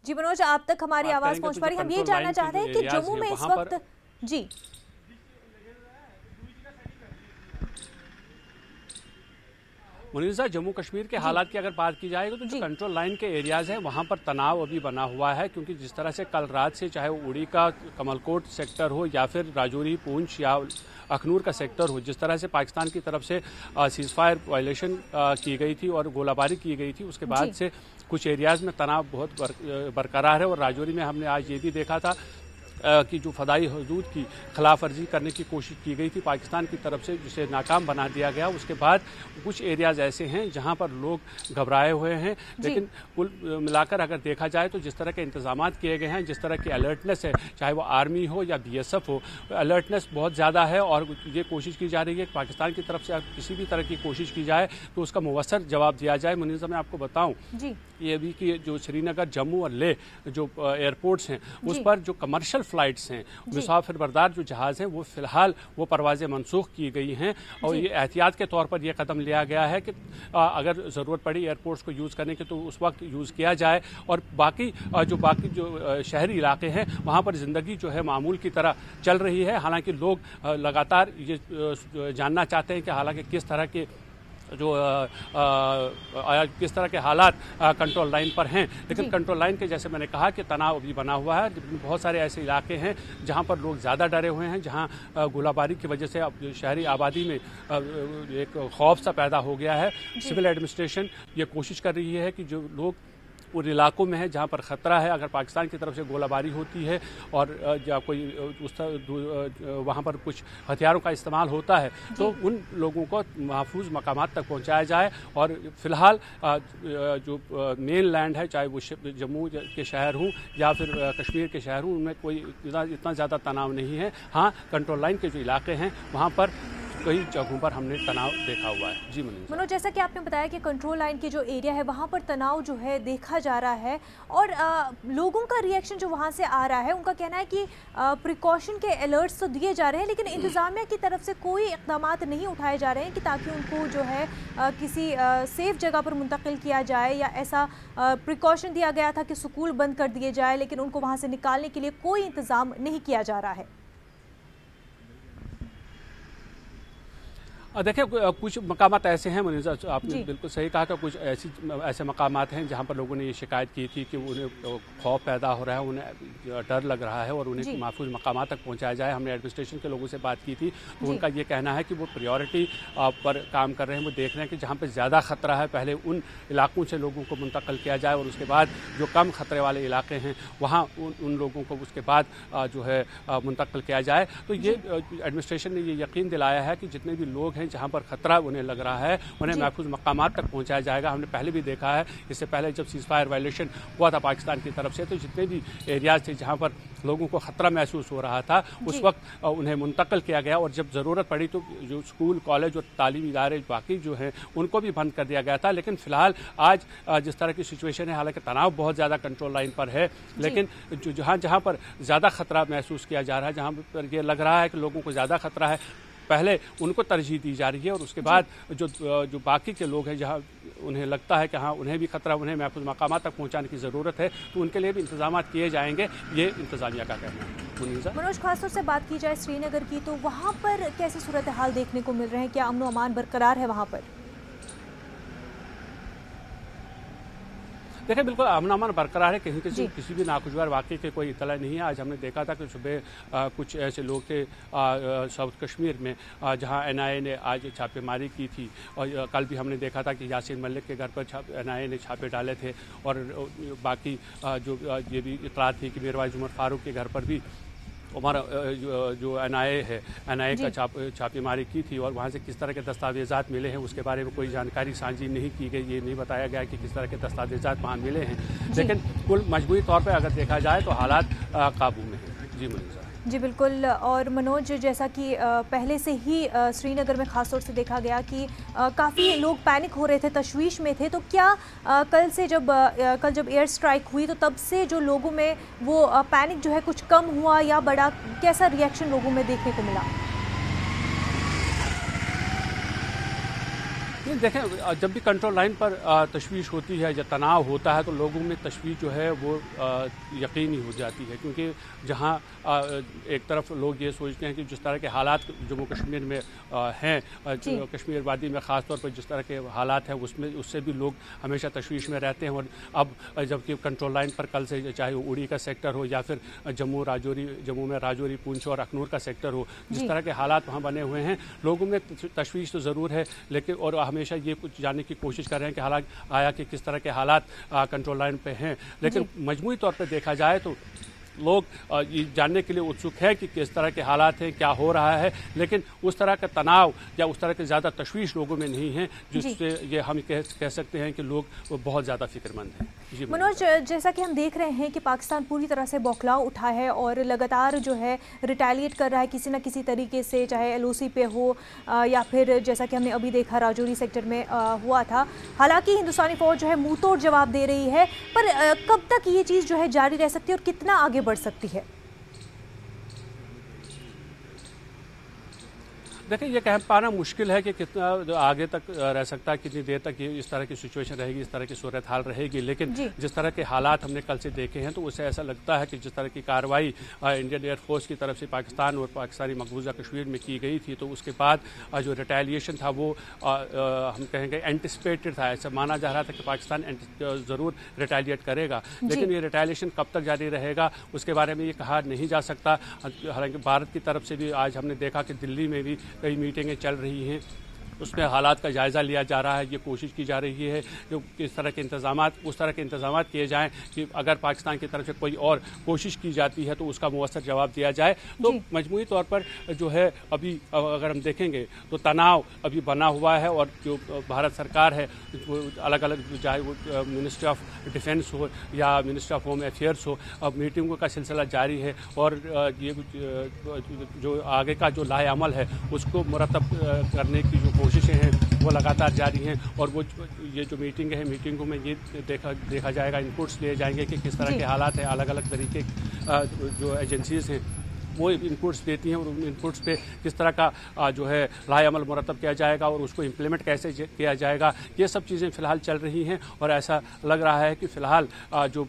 जी मनोज, आप तक हमारी आवाज पहुंच पा रही है। हम ये जानना चाहते हैं कि जम्मू में इस वक्त जी मुनीसा, जम्मू कश्मीर के हालात की अगर बात की जाए तो जो कंट्रोल लाइन के एरियाज हैं वहाँ पर तनाव अभी बना हुआ है, क्योंकि जिस तरह से कल रात से चाहे वो उड़ी का कमलकोट सेक्टर हो या फिर राजौरी, पूंछ या अखनूर का सेक्टर हो, जिस तरह से पाकिस्तान की तरफ से सीज़फायर वायलेशन की गई थी और गोलाबारी की गई थी, उसके बाद से कुछ एरियाज़ में तनाव बहुत बरकरार है। और राजौरी में हमने आज ये भी देखा था कि जो फदाई हदूद की खिलाफ वर्जी करने की कोशिश की गई थी पाकिस्तान की तरफ से, जिसे नाकाम बना दिया गया। उसके बाद कुछ एरियाज ऐसे हैं जहां पर लोग घबराए हुए हैं, लेकिन कुल मिलाकर अगर देखा जाए तो जिस तरह के इंतजाम किए गए हैं, जिस तरह की अलर्टनेस है, चाहे वो आर्मी हो या BSF हो, अलर्टनेस बहुत ज़्यादा है। और ये कोशिश की जा रही है कि पाकिस्तान की तरफ से किसी भी तरह की कोशिश की जाए तो उसका मुवस्सर जवाब दिया जाए। मुनीज़ा, मैं आपको बताऊँ ये भी कि जो श्रीनगर, जम्मू और लेह जो एयरपोर्ट्स हैं उस पर जो कमर्शियल फ्लाइट्स हैं, मुसाफिर बरदार जो जहाज़ हैं, वो फिलहाल वो परवाज़ें मनसूख की गई हैं। और ये एहतियात के तौर पर यह कदम लिया गया है कि अगर ज़रूरत पड़ी एयरपोर्ट्स को यूज़ करने की तो उस वक्त यूज़ किया जाए। और बाकी जो शहरी इलाके हैं वहाँ पर ज़िंदगी जो है मामूल की तरह चल रही है। हालांकि लोग लगातार ये जानना चाहते हैं कि हालांकि किस तरह के किस तरह के हालात कंट्रोल लाइन पर हैं, लेकिन कंट्रोल लाइन के जैसे मैंने कहा कि तनाव अभी बना हुआ है। बहुत सारे ऐसे इलाके हैं जहां पर लोग ज़्यादा डरे हुए हैं, जहां गोलाबारी की वजह से अब शहरी आबादी में एक खौफ सा पैदा हो गया है। सिविल एडमिनिस्ट्रेशन ये कोशिश कर रही है कि जो लोग उन इलाकों में है जहाँ पर ख़तरा है, अगर पाकिस्तान की तरफ से गोलाबारी होती है और या कोई वहाँ पर कुछ हथियारों का इस्तेमाल होता है तो उन लोगों को महफूज मकामात तक पहुँचाया जाए। और फिलहाल जो मेन लैंड है, चाहे वो जम्मू के शहर हों या फिर कश्मीर के शहर हों, उनमें कोई इतना ज़्यादा तनाव नहीं है। हाँ, कंट्रोल लाइन के जो इलाके हैं वहाँ पर कई जगहों पर हमने तनाव देखा हुआ है। जी मनोज, जैसा कि आपने बताया कि कंट्रोल लाइन की जो एरिया है वहाँ पर तनाव जो है देखा जा रहा है और लोगों का रिएक्शन जो वहाँ से आ रहा है, उनका कहना है कि प्रिकॉशन के अलर्ट्स तो दिए जा रहे हैं लेकिन इंतज़ामिया की तरफ से कोई इक़दाम नहीं उठाए जा रहे हैं कि ताकि उनको जो है किसी सेफ जगह पर मुंतकिल किया जाए, या ऐसा प्रिकॉशन दिया गया था कि स्कूल बंद कर दिए जाए लेकिन उनको वहाँ से निकालने के लिए कोई इंतज़ाम नहीं किया जा रहा है। देखिए, कुछ मकामात ऐसे हैं मुनीज़ा, आपने बिल्कुल सही कहा कि कुछ ऐसे मकामात हैं जहां पर लोगों ने ये शिकायत की थी कि उन्हें खौफ पैदा हो रहा है, उन्हें डर लग रहा है और उन्हें महफूज मकामात तक पहुंचाया जाए। हमने एडमिनिस्ट्रेशन के लोगों से बात की थी तो उनका ये कहना है कि वो प्रायोरिटी पर काम कर रहे हैं। वो देख रहे हैं कि जहाँ पर ज़्यादा ख़तरा है पहले उन इलाकों से लोगों को मुंतकिल किया जाए और उसके बाद जो कम ख़तरे वाले इलाके हैं वहाँ उन लोगों को उसके बाद जो है मुंतकिल किया जाए। तो ये एडमिनिस्ट्रेशन ने ये यकीन दिलाया है कि जितने भी लोग जहाँ पर खतरा उन्हें लग रहा है उन्हें महफूज मकामात तक पहुंचाया जाएगा। हमने पहले भी देखा है, इससे पहले जब सीज़फायर वायलेशन हुआ था पाकिस्तान की तरफ से, तो जितने भी एरियाज थे जहाँ पर लोगों को खतरा महसूस हो रहा था उस वक्त उन्हें मुंतकिल किया गया और जब ज़रूरत पड़ी तो जो स्कूल, कॉलेज और तालीमी इदारे बाकी जो हैं उनको भी बंद कर दिया गया था। लेकिन फ़िलहाल आज जिस तरह की सिचुएशन है, हालांकि तनाव बहुत ज़्यादा कंट्रोल लाइन पर है, लेकिन जो जहाँ पर ज़्यादा खतरा महसूस किया जा रहा है, जहाँ पर ये लग रहा है कि लोगों को ज़्यादा खतरा है, पहले उनको तरजीह दी जा रही है और उसके बाद जो बाकी के लोग हैं जहां उन्हें लगता है कि हाँ उन्हें भी खतरा, उन्हें महफूज मकामात तक पहुंचाने की ज़रूरत है तो उनके लिए भी इंतजाम किए जाएंगे, ये इंतजामिया का कहना है। मनोज, खासतौर से बात की जाए श्रीनगर की तो वहाँ पर कैसे सूरत हाल देखने को मिल रहे हैं, क्या अमन व अमान बरकरार है वहाँ पर? देखिए, बिल्कुल अमन अमान बरकरार है, कहीं किसी भी नाखुशगवार वाक़े की कोई इतला नहीं है। आज हमने देखा था कि सुबह कुछ ऐसे लोग थे साउथ कश्मीर में जहां NIA ने आज छापेमारी की थी और कल भी हमने देखा था कि यासीन मलिक के घर पर NIA ने छापे डाले थे और बाकी जो ये भी इतला थी कि मीरवाइज उमर फारूक के घर पर भी हमारा जो NIA है, NIA का छापेमारी की थी और वहाँ से किस तरह के दस्तावेज़ात मिले हैं उसके बारे में कोई जानकारी साझी नहीं की गई। ये नहीं बताया गया कि किस तरह के दस्तावेज़ात वहाँ मिले हैं, लेकिन कुल मजबूरी तौर पर अगर देखा जाए तो हालात काबू में हैं। जी मनीषा। जी बिल्कुल। और मनोज, जैसा कि पहले से ही श्रीनगर में ख़ास तौर से देखा गया कि काफ़ी लोग पैनिक हो रहे थे, तशवीश में थे, तो क्या कल जब एयर स्ट्राइक हुई तो तब से जो लोगों में वो पैनिक जो है कुछ कम हुआ या बड़ा, कैसा रिएक्शन लोगों में देखने को मिला? नहीं देखें, जब भी कंट्रोल लाइन पर तशवीश होती है या तनाव होता है तो लोगों में तशवीश जो है वो यकीनी हो जाती है, क्योंकि जहां एक तरफ लोग ये सोचते हैं कि जिस तरह के हालात जम्मू कश्मीर में हैं, कश्मीर वादी में ख़ास तौर पर जिस तरह के हालात हैं उससे भी लोग हमेशा तशवीश में रहते हैं। और अब जबकि कंट्रोल लाइन पर कल से चाहे वो उड़ी का सेक्टर हो या फिर जम्मू में राजौरी, पुंछ और अखनूर का सेक्टर हो, जिस तरह के हालात वहाँ बने हुए हैं, लोगों में तशवीश तो ज़रूर है, लेकिन और हमेशा ये कुछ जानने की कोशिश कर रहे हैं कि हालात आया कि किस तरह के हालात कंट्रोल लाइन पे हैं। लेकिन मजमूई तौर पे देखा जाए तो लोग ये जानने के लिए उत्सुक है कि किस तरह के हालात हैं, क्या हो रहा है, लेकिन उस तरह का तनाव या उस तरह के ज़्यादा तशवीश लोगों में नहीं है, जिससे ये हम कह सकते हैं कि लोग बहुत ज़्यादा फिक्रमंद हैं। जी मनोज, जैसा कि हम देख रहे हैं कि पाकिस्तान पूरी तरह से बौखला उठा है और लगातार जो है रिटेलिएट कर रहा है किसी न किसी तरीके से, चाहे LOC पे हो या फिर जैसा कि हमने अभी देखा राजौरी सेक्टर में हुआ था। हालांकि हिंदुस्तानी फ़ौज जो है मुंह तोड़ जवाब दे रही है, पर कब तक ये चीज़ जो है जारी रह सकती है और कितना आगे बढ़ सकती है? देखिए, ये कह पाना मुश्किल है कि कितना आगे तक रह सकता है, कितनी देर तक ये इस तरह की सिचुएशन रहेगी, इस तरह की सूरत हाल रहेगी। लेकिन जिस तरह के हालात हमने कल से देखे हैं तो उससे ऐसा लगता है कि जिस तरह की कार्रवाई इंडियन एयरफोर्स की तरफ से पाकिस्तान और पाकिस्तानी मकबूजा कश्मीर में की गई थी, तो उसके बाद जो रिटेलिएशन था वो हम कहेंगे एंटिसिपेटेड था। ऐसा माना जा रहा था कि पाकिस्तान ज़रूर रिटेलिएट करेगा, लेकिन ये रिटेलिएशन कब तक जारी रहेगा उसके बारे में ये कहा नहीं जा सकता। हालांकि भारत की तरफ से भी आज हमने देखा कि दिल्ली में भी कई मीटिंगें चल रही हैं, उसमें हालात का जायज़ा लिया जा रहा है। ये कोशिश की जा रही है कि किस तरह के उस तरह के इंतजामात किए जाएं कि अगर पाकिस्तान की तरफ से कोई और कोशिश की जाती है तो उसका मुअस्सर जवाब दिया जाए। तो मजमूई तौर पर जो है अभी अगर हम देखेंगे तो तनाव अभी बना हुआ है, और जो भारत सरकार है अलग अलग, चाहे वो मिनिस्ट्री ऑफ डिफेंस हो या मिनिस्ट्री ऑफ होम अफेयर्स हो, अब मीटिंगों का सिलसिला जारी है और ये जो आगे का जो लाएअमल है उसको मुरतब करने की जो कोशिशें हैं वो लगातार जारी हैं। और वो ये जो मीटिंग है, मीटिंगों में ये देखा जाएगा, इनपुट्स लिए जाएंगे कि किस तरह के हालात हैं। अलग अलग तरीके जो एजेंसीज हैं वो इनपुट्स देती हैं और उन इनपुट्स पे किस तरह का जो है लाएअमल मुरतब किया जाएगा और उसको इम्प्लीमेंट कैसे किया जाएगा, ये सब चीज़ें फ़िलहाल चल रही हैं। और ऐसा लग रहा है कि फ़िलहाल जो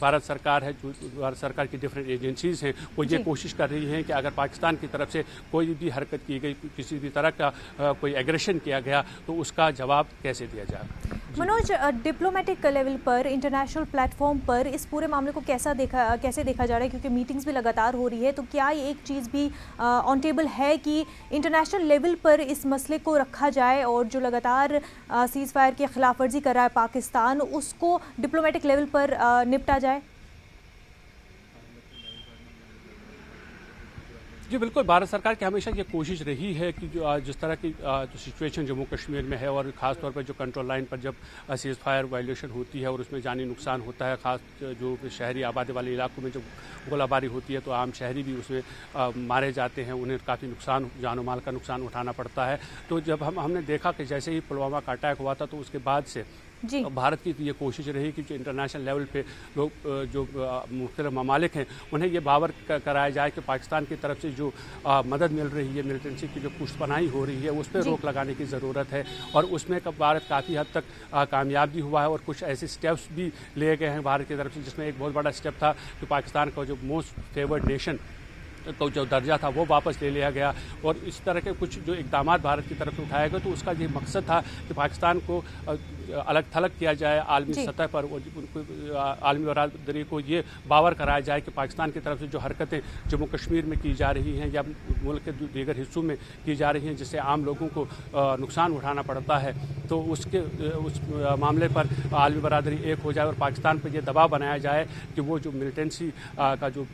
भारत सरकार है, जो भारत सरकार की डिफरेंट एजेंसीज़ हैं, वो ये कोशिश कर रही हैं कि अगर पाकिस्तान की तरफ से कोई भी हरकत की गई, किसी भी तरह का कोई एग्रेशन किया गया तो उसका जवाब कैसे दिया जाए। मनोज, डिप्लोमेटिक लेवल पर, इंटरनेशनल प्लेटफॉर्म पर इस पूरे मामले को कैसे देखा जा रहा है, क्योंकि मीटिंग्स भी लगातार हो रही है, तो क्या ये एक चीज़ भी ऑन टेबल है कि इंटरनेशनल लेवल पर इस मसले को रखा जाए और जो लगातार सीज़ फायर की खिलाफ वर्जी कर रहा है पाकिस्तान, उसको डिप्लोमेटिक लेवल पर निपटा जाए? जी बिल्कुल, भारत सरकार की हमेशा ये कोशिश रही है कि जो जिस तरह की जो सिचुएशन जम्मू कश्मीर में है और ख़ास तौर पर जो कंट्रोल लाइन पर जब सीज़ फायर वायलेशन होती है और उसमें जानी नुकसान होता है, ख़ास जो शहरी आबादी वाले इलाकों में जब गोलाबारी होती है तो आम शहरी भी उसमें मारे जाते हैं, उन्हें काफ़ी नुकसान, जान माल का नुकसान उठाना पड़ता है। तो जब हमने देखा कि जैसे ही पुलवामा का अटैक हुआ था तो उसके बाद से भारत की ये कोशिश रही कि जो इंटरनेशनल लेवल पे लोग जो मुख्तलिफ ममालिक हैं उन्हें ये बावर कराया जाए कि पाकिस्तान की तरफ से जो मदद मिल रही है, मिलिटेंसी की जो पुष्टपनाही हो रही है, उस पर रोक लगाने की ज़रूरत है। और उसमें भारत काफ़ी हद तक कामयाब भी हुआ है और कुछ ऐसे स्टेप्स भी लिए गए हैं भारत की तरफ से, जिसमें एक बहुत बड़ा स्टेप था कि पाकिस्तान का जो मोस्ट फेवर्ड नेशन तो जो दर्जा था वो वापस ले लिया गया। और इस तरह के कुछ जो इकदाम भारत की तरफ से उठाए गए तो उसका ये मकसद था कि पाकिस्तान को अलग थलग किया जाए आलमी सतह पर, आलमी बरादरी को ये बावर कराया जाए कि पाकिस्तान की तरफ से जो हरकतें जम्मू कश्मीर में की जा रही हैं या मुल्क के दीगर हिस्सों में की जा रही हैं जिससे आम लोगों को नुकसान उठाना पड़ता है, तो उस मामले पर आलमी बरादरी एक हो जाए और पाकिस्तान पर यह दबाव बनाया जाए कि वो जो मिलिटेंसी का जो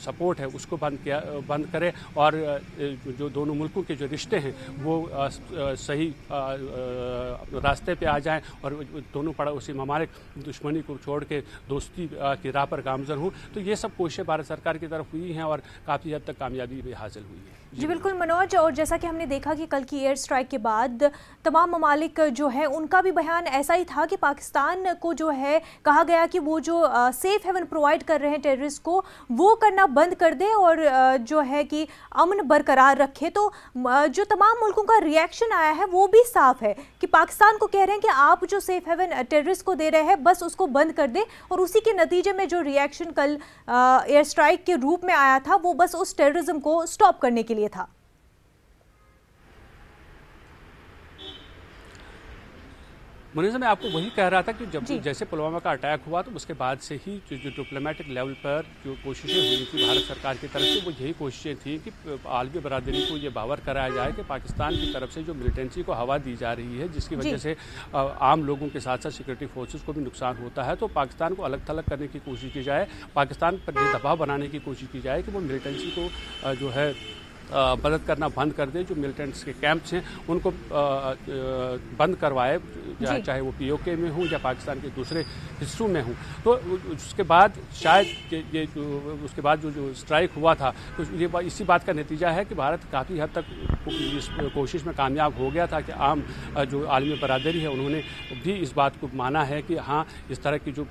सपोर्ट है उसको बंद करे और जो दोनों मुल्कों के जो रिश्ते हैं वो सही रास्ते पे आ जाएं और दोनों पड़ोसी ममालिक दुश्मनी को छोड़ के दोस्ती की राह पर गामजन हों। तो ये सब कोशिशें भारत सरकार की तरफ हुई हैं और काफ़ी हद तक कामयाबी भी हासिल हुई है। जी बिल्कुल मनोज, और जैसा कि हमने देखा कि कल की एयर स्ट्राइक के बाद तमाम ममालिक जो है उनका भी बयान ऐसा ही था कि पाकिस्तान को जो है कहा गया कि वो जो सेफ हेवन प्रोवाइड कर रहे हैं टेररिस्ट को वो करना बंद कर दे और जो है कि अमन बरकरार रखे। तो जो तमाम मुल्कों का रिएक्शन आया है वो भी साफ है कि पाकिस्तान को कह रहे हैं कि आप जो सेफ हेवन टेररिस्ट को दे रहे हैं बस उसको बंद कर दे, और उसी के नतीजे में जो रिएक्शन कल एयर स्ट्राइक के रूप में आया था वो बस उस टेररिज्म को स्टॉप करने के लिए था। मुनीज़ा, मैं आपको वही कह रहा था कि जब जैसे पुलवामा का अटैक हुआ तो उसके बाद से ही जो डिप्लोमेटिक लेवल पर जो कोशिशें हुई थी भारत सरकार की तरफ से, वो यही कोशिशें थी कि आलमी बरादरी को ये बावर कराया जाए कि पाकिस्तान की तरफ से जो मिलिटेंसी को हवा दी जा रही है, जिसकी वजह से आम लोगों के साथ साथ सिक्योरिटी फोर्सेस को भी नुकसान होता है, तो पाकिस्तान को अलग थलग करने की कोशिश की जाए, पाकिस्तान पर ये दबाव बनाने की कोशिश की जाए कि वो मिलिटेंसी को जो है मदद करना बंद कर दे, जो मिलिटेंट्स के कैंप्स हैं उनको बंद करवाए, चाहे वो पीओके में हों या पाकिस्तान के दूसरे हिस्सों में हों। तो उसके बाद शायद ये उसके बाद जो स्ट्राइक हुआ था तो ये इसी बात का नतीजा है कि भारत काफ़ी हद तक इस कोशिश में कामयाब हो गया था कि आम जो आलमी बरादरी है उन्होंने भी इस बात को माना है कि हाँ, इस तरह की जो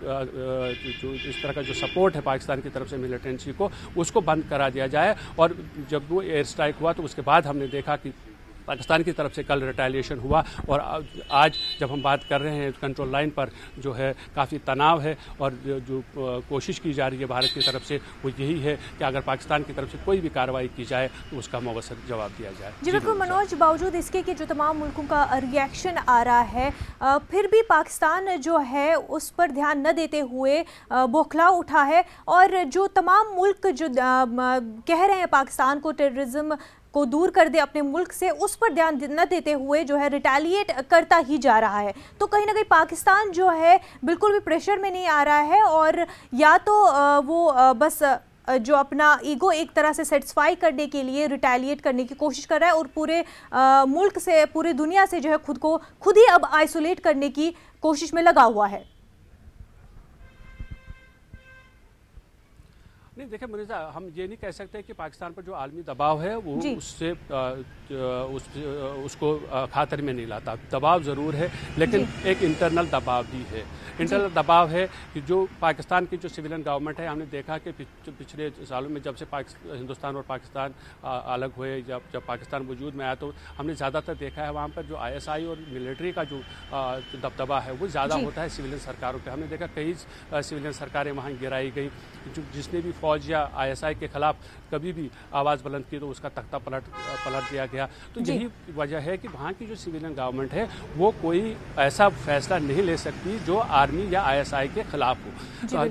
इस तरह का जो सपोर्ट है पाकिस्तान की तरफ से मिलिटेंसी को, उसको बंद करा दिया जाए। और जब वो एयर स्ट्राइक हुआ तो उसके बाद हमने देखा कि पाकिस्तान की तरफ से कल रिटेलिएशन हुआ, और आज जब हम बात कर रहे हैं कंट्रोल लाइन पर जो है काफ़ी तनाव है, और जो कोशिश की जा रही है भारत की तरफ से वो यही है कि अगर पाकिस्तान की तरफ से कोई भी कार्रवाई की जाए तो उसका मौसर जवाब दिया जाए। जी बिल्कुल मनोज, बावजूद इसके कि जो तमाम मुल्कों का रिएक्शन आ रहा है फिर भी पाकिस्तान जो है उस पर ध्यान न देते हुए बौखला उठा है, और जो तमाम मुल्क जो कह रहे हैं पाकिस्तान को टेररिज्म को दूर कर दे अपने मुल्क से, उस पर ध्यान न देते हुए जो है रिटेलिएट करता ही जा रहा है। तो कहीं ना कहीं पाकिस्तान जो है बिल्कुल भी प्रेशर में नहीं आ रहा है, और या तो वो बस जो अपना ईगो एक तरह से सेटिस्फाई करने के लिए रिटेलिएट करने की कोशिश कर रहा है, और पूरे मुल्क से, पूरी दुनिया से जो है खुद ही अब आइसोलेट करने की कोशिश में लगा हुआ है। नहीं, देखिए मुनीज़ा, हम ये नहीं कह सकते कि पाकिस्तान पर जो आलमी दबाव है वो उससे उसको खातिर में नहीं लाता। दबाव ज़रूर है, लेकिन एक इंटरनल दबाव भी है। इंटरनल दबाव है कि जो पाकिस्तान की जो सिविलियन गवर्नमेंट है, हमने देखा कि पिछले सालों में जब से हिंदुस्तान और पाकिस्तान अलग हुए, जब पाकिस्तान वजूद में आया, तो हमने ज़्यादातर देखा है वहाँ पर जो ISI और मिलिट्री का जो दबदबा है वो ज़्यादा होता है सिविलियन सरकारों पर। हमने देखा कई सिविलियन सरकारें वहाँ गिराई गई, जिसने भी फौज या ISI के खिलाफ कभी भी आवाज़ बुलंद की तो उसका तख्ता पलट दिया गया। तो यही वजह है कि वहाँ की जो सिविलियन गवर्नमेंट है वो कोई ऐसा फैसला नहीं ले सकती जो आर्मी या ISI के खिलाफ हो। तो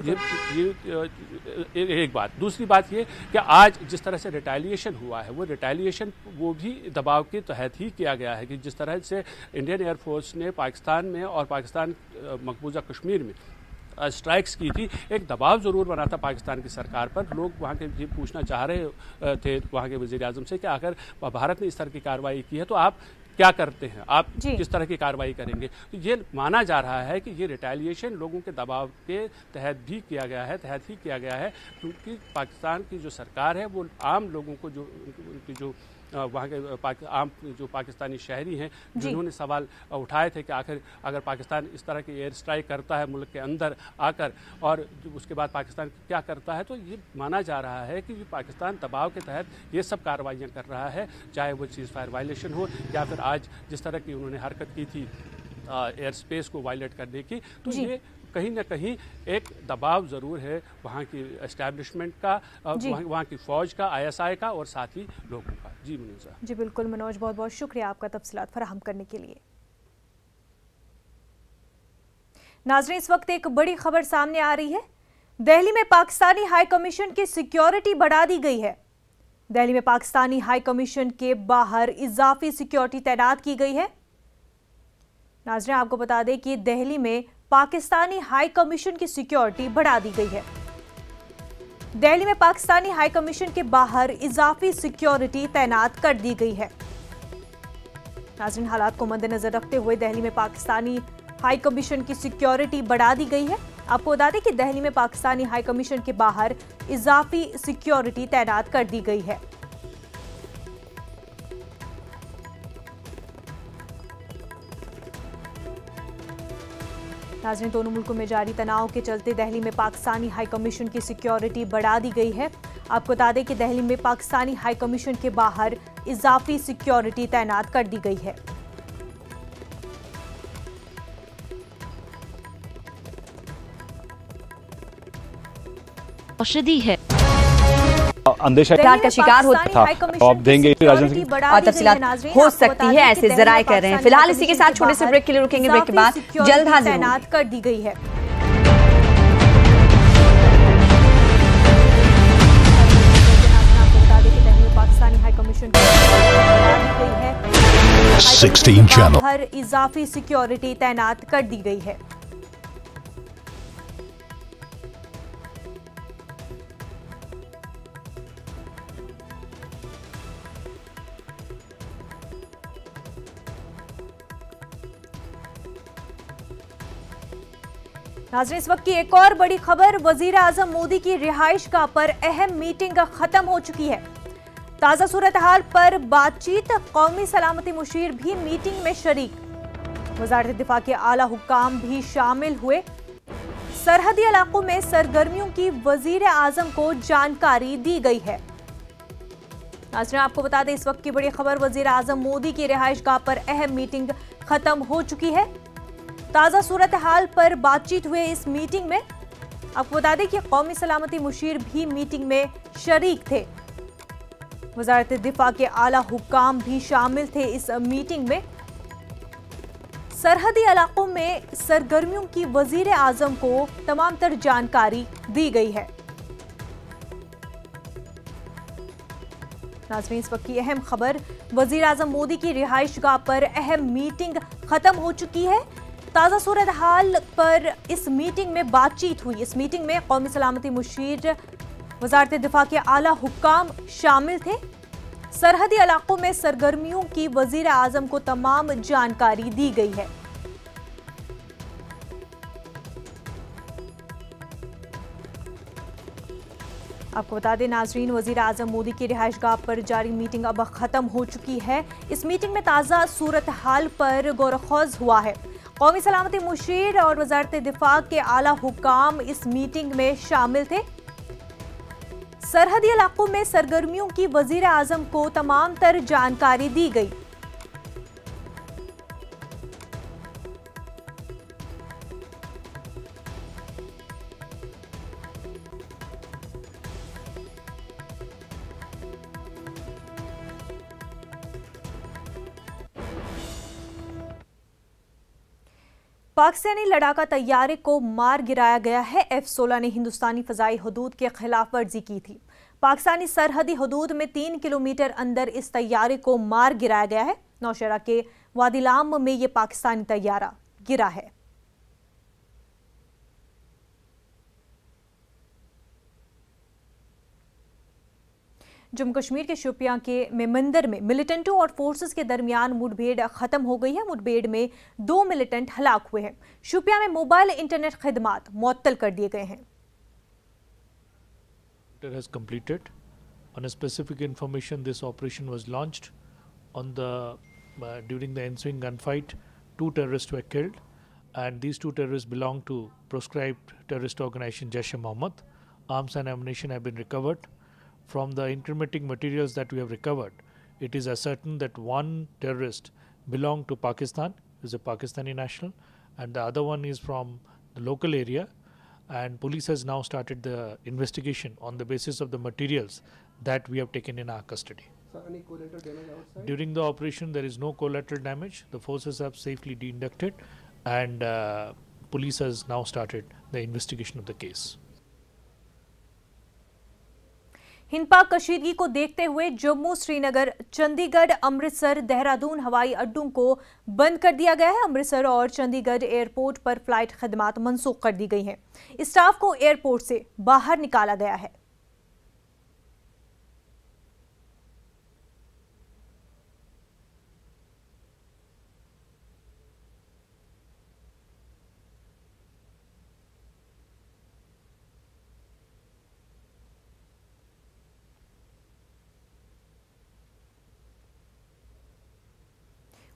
ये एक बात। दूसरी बात ये कि आज जिस तरह से रिटेलिएशन हुआ है, वो रिटेलिएशन वो भी दबाव के तहत ही किया गया है कि जिस तरह से इंडियन एयरफोर्स ने पाकिस्तान में और पाकिस्तान मकबूजा कश्मीर में स्ट्राइक्स की थी, एक दबाव ज़रूर बना था पाकिस्तान की सरकार पर। लोग वहाँ के ये पूछना चाह रहे थे वहाँ के वज़ीर-ए-आज़म से कि अगर भारत ने इस तरह की कार्रवाई की है तो आप क्या करते हैं, आप किस तरह की कार्रवाई करेंगे। तो ये माना जा रहा है कि ये रिटेलिएशन लोगों के दबाव के तहत ही किया गया है, क्योंकि पाकिस्तान की जो सरकार है वो आम लोगों को जो उनकी जो वहाँ के आम जो पाकिस्तानी शहरी हैं जिन्होंने सवाल उठाए थे कि आखिर अगर पाकिस्तान इस तरह की एयर स्ट्राइक करता है मुल्क के अंदर आकर और उसके बाद पाकिस्तान क्या करता है, तो ये माना जा रहा है कि पाकिस्तान दबाव के तहत ये सब कार्रवाइयाँ कर रहा है, चाहे वो चीज़ फायर वायलेशन हो या फिर आज जिस तरह की उन्होंने हरकत की थी एयर स्पेस को वायलेट करने की। तो ये कहीं ना कहीं एक दबाव ज़रूर है वहाँ की एस्टैब्लिशमेंट का, वहाँ की फ़ौज का, ISI का और साथ ही लोगों का। जी मुनीज़ा। जी बिल्कुल मनोज, बहुत बहुत शुक्रिया आपका तफसीलात फराहम करने के लिए। नाज़रीन, इस वक्त एक बड़ी खबर सामने आ रही है। दिल्ली में पाकिस्तानी हाई कमीशन की सिक्योरिटी बढ़ा दी गई है। दिल्ली में पाकिस्तानी हाई कमीशन के बाहर इजाफी सिक्योरिटी तैनात की गई है। नाज़रीन, आपको बता दें कि दिल्ली में पाकिस्तानी हाई कमीशन की सिक्योरिटी बढ़ा दी गई है। दिल्ली में पाकिस्तानी हाई कमीशन के बाहर इजाफी सिक्योरिटी तैनात कर दी गई है। नाज़रीन, हालात को मद्देनजर रखते हुए दिल्ली में पाकिस्तानी हाई कमीशन की सिक्योरिटी बढ़ा दी गई है। आपको बता दें कि दिल्ली में पाकिस्तानी हाई कमीशन के बाहर इजाफी सिक्योरिटी तैनात कर दी गई है। नाज़रीन, दोनों मुल्कों में जारी तनाव के चलते दिल्ली में पाकिस्तानी हाई कमीशन की सिक्योरिटी बढ़ा दी गई है। आपको बता दें कि दिल्ली में पाकिस्तानी हाई कमीशन के बाहर इजाफी सिक्योरिटी तैनात कर दी गई है। औषधि है अंदेशा का शिकार होता था। आप देंगे और तफसीलात हो सकती है, ऐसे जराए कर रहे हैं। फिलहाल इसी के साथ छोटे से ब्रेक के लिए रुकेंगे, ब्रेक के बाद जल्द हाजिर तैनात कर दी गई है। पाकिस्तानी हाई कमीशन है 16 चैनल हर इजाफी सिक्योरिटी तैनात कर दी गई है। नाज़रीन, इस वक्त की एक और बड़ी खबर, वजीर आजम मोदी की रिहाइशगाह पर अहम मीटिंग खत्म हो चुकी है। ताज़ा सूरत हाल पर बातचीत, कौमी सलामती मुशीर भी मीटिंग में शरीक, वज़ारत दिफा के आला हुक्काम भी शामिल हुए। सरहदी इलाकों में सरगर्मियों की वजीर आजम को जानकारी दी गई है। नाज़रीन, आपको बता दें, इस वक्त की बड़ी खबर, वजीर आजम मोदी की रिहाइशगाह पर अहम मीटिंग खत्म हो चुकी है। ताज़ा सूरत हाल पर बातचीत हुए इस मीटिंग में। आपको बता दें कि कौमी सलामती मुशीर भी मीटिंग में शरीक थे। वज़ारत दिफा के आला हुक्काम भी शामिल थे इस मीटिंग में। सरहदी इलाकों में सरगर्मियों की वजीर आजम को तमाम तर जानकारी दी गई है। नाज़रीन, इस वक्त की अहम खबर, वजीर आजम मोदी की रिहाइशगाह पर अहम मीटिंग खत्म हो चुकी है। ताज़ा सूरत हाल पर इस मीटिंग में बातचीत हुई। इस मीटिंग में कौमी सलामती मुशीर, वज़ारत दिफा के आला हुक्काम शामिल थे। सरहदी इलाकों में सरगर्मियों की वज़ीर आज़म को तमाम जानकारी दी गई है। आपको बता दें नाजरीन, वज़ीर आज़म मोदी की रिहाइशगाह पर जारी मीटिंग अब ख़त्म हो चुकी है। इस मीटिंग में ताज़ा सूरत हाल पर गौर-व-ख़ौज़ हुआ है। कौमी सलामती मुशीर और वज़ारत दिफा के आला हुक्काम इस मीटिंग में शामिल थे। सरहदी इलाकों में सरगर्मियों की वज़ीर आज़म को तमाम तर जानकारी दी गई। पाकिस्तानी लड़ाका तैयारे को मार गिराया गया है। F-16 ने हिंदुस्तानी फ़ज़ाई हदूद के खिलाफ वर्जी की थी। पाकिस्तानी सरहदी हदूद में 3 किलोमीटर अंदर इस तैयारे को मार गिराया गया है। नौशहरा के वादिलाम में ये पाकिस्तानी तैयारा गिरा है। जम्मू कश्मीर के शोपियां के मेमंदर में मिलिटेंटों और फोर्सेस के दरमियान मुठभेड़ खत्म हो गई है। मुठभेड़ में 2 मिलिटेंट हलाक हुए हैं। शोपियां में मोबाइल इंटरनेट खिदमात मुअत्तल कर दिए गए हैं। Has completed. On a specific information, this operation was launched. On the during the ensuing gunfight, 2 terrorists were killed, and these 2 terrorists belong to proscribed terrorist organization Jaish-e-Mohammed. Arms and ammunition have been recovered. From the incriminating materials that we have recovered, it is ascertained that 1 terrorist belonged to Pakistan, is a Pakistani national, and the other one is from the local area. And police has now started the investigation on the basis of the materials that we have taken in our custody. Sir, any collateral damage outside? During the operation, there is no collateral damage. The forces have safely de-inducted, and police has now started the investigation of the case. Hind पाक कशीदगी को देखते हुए जम्मू, श्रीनगर, चंडीगढ़, अमृतसर, देहरादून हवाई अड्डों को बंद कर दिया गया है। अमृतसर और चंडीगढ़ एयरपोर्ट पर फ्लाइट खदमात मनसूख कर दी गई हैं। स्टाफ को एयरपोर्ट से बाहर निकाला गया है।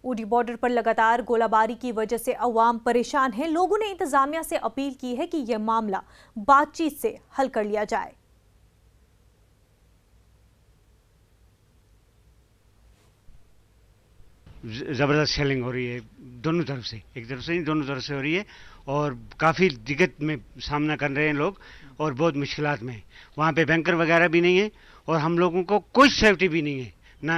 उड़ी बॉर्डर पर लगातार गोलाबारी की वजह से अवाम परेशान है। लोगों ने इंतजामिया से अपील की है कि यह मामला बातचीत से हल कर लिया जाए। ज़बरदस्त शेलिंग हो रही है दोनों तरफ से, एक तरफ से नहीं दोनों तरफ से हो रही है और काफ़ी दिक्कत में सामना कर रहे हैं लोग और बहुत मुश्किलात में। वहाँ पे बैंकर वगैरह भी नहीं है और हम लोगों को कोई सेफ्टी भी नहीं है ना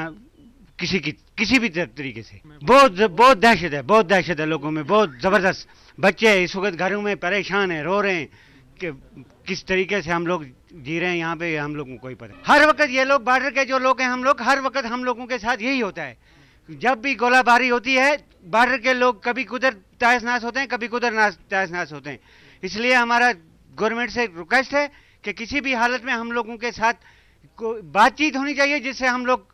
किसी भी तरीके से। बहुत दहशत है लोगों में, बहुत ज़बरदस्त। बच्चे इस वक्त घरों में परेशान हैं, रो रहे हैं कि किस तरीके से हम लोग जी रहे हैं यहाँ पे, हम लोगों को कोई पता। हर वक्त ये लोग बॉर्डर के जो लोग हैं, हम लोग हर वक्त हम लोगों के साथ यही होता है। जब भी गोलाबारी होती है बॉर्डर के लोग कभी कुदर तहस नहस होते हैं, कभी कुदर तहस नहस होते हैं। इसलिए हमारा गवर्नमेंट से रिक्वेस्ट है कि किसी भी हालत में हम लोगों के साथ बातचीत होनी चाहिए, जिससे हम लोग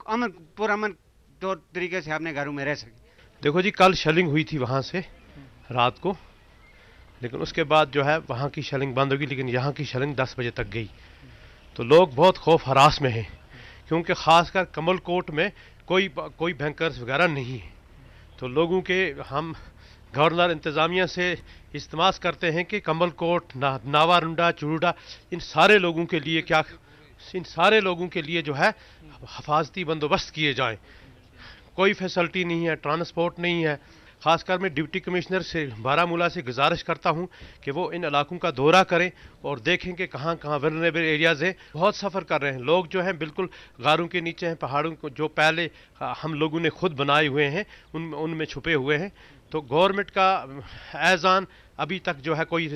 पुरअमन तौर तरीके से अपने घरों में रह सकें। देखो जी, कल शेलिंग हुई थी वहाँ से रात को, लेकिन उसके बाद जो है वहाँ की शेलिंग बंद होगी, लेकिन यहाँ की शेलिंग 10 बजे तक गई। तो लोग बहुत खौफ हरास में हैं, क्योंकि ख़ासकर कमल कोर्ट में कोई बैंकर्स वगैरह नहीं है। तो लोगों के हम गवर्नर इंतज़ामिया से इस्तेमाल करते हैं कि कमल कोर्ट, नावारुंडा, चुरुडा, इन सारे लोगों के लिए जो है हिफाजती बंदोबस्त किए जाएं। कोई फैसिलिटी नहीं है, ट्रांसपोर्ट नहीं है। ख़ासकर मैं डिप्टी कमिश्नर से बारामूला से गुजारिश करता हूं कि वो इन इलाकों का दौरा करें और देखें कि कहां कहां वल्नरेबल एरियाज़ हैं। बहुत सफ़र कर रहे हैं लोग, जो हैं बिल्कुल गारों के नीचे हैं, पहाड़ों को जो पहले हम लोगों ने खुद बनाए हुए हैं उनमें छुपे हुए हैं। तो गवर्नमेंट का ऐज़ान अभी तक जो है कोई